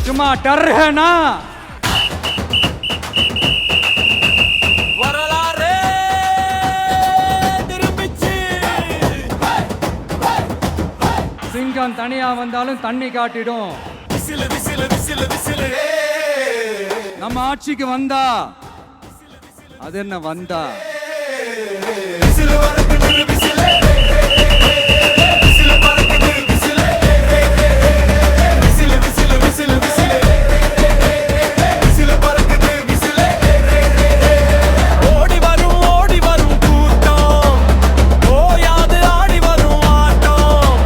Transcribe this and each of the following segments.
சும்மா டர் ஹேனா வரலாறே திரும்பிச்சு. சிங்கம் தனியா வந்தாலும் தண்ணி காட்டிடும். Whistle whistle whistle whistle. நம்ம ஆட்சிக்கு வந்தா அது என்ன வந்தா விசிலு பறக்குது விசிலு. விசிலு பறக்குது whistle. Whistle whistle whistle whistle. Whistle பறக்குது விசிலு. ஓடி வரும் கூட்டம், ஓயாது ஆடி வரும் ஆட்டம்.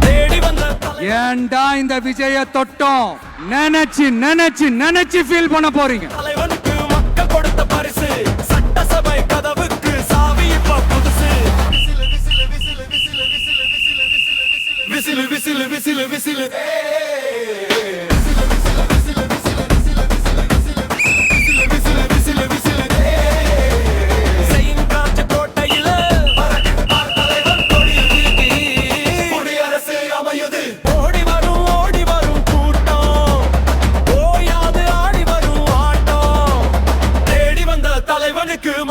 தேடி வந்த ஏன்டா இந்த விஜய தொட்டோம் நினைச்சு நினைச்சு நினைச்சு ஃபீல் பண்ண போறீங்க. தலைவனுக்கு மக்கள் கொடுத்த பரிசு. சட்டசபை கதவுக்கு சாவி இப்ப புதுசு. Whistle whistle whistle whistle whistle whistle whistle whistle whistle whistle whistle.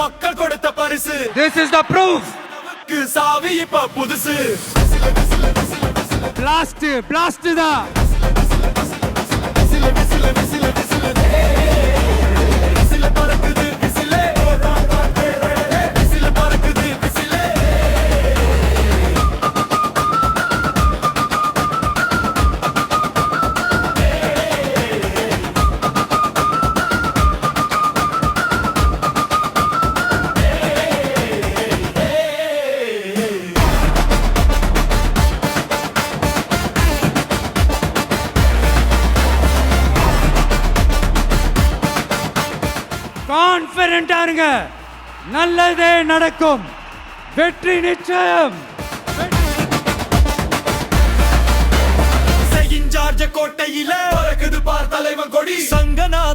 மக்கள் கொடுத்த பரிசு. This is the proof. சாவி இப்ப புதுசு. பிளாஸ்ட் பிளாஸ்ட் தான். Whistle whistle whistle whistle. Whistle பறக்குது விசிலு. விசிலு பறக்குது விசிலு. கான்ஃபிடென்ட்டா இருங்க, நல்லதே நடக்கும், வெற்றி நிச்சயம். செயின்ட் ஜார்ஜ் கோட்டையில பறக்குது பார் தலைவன் கொடி. சங்கநாத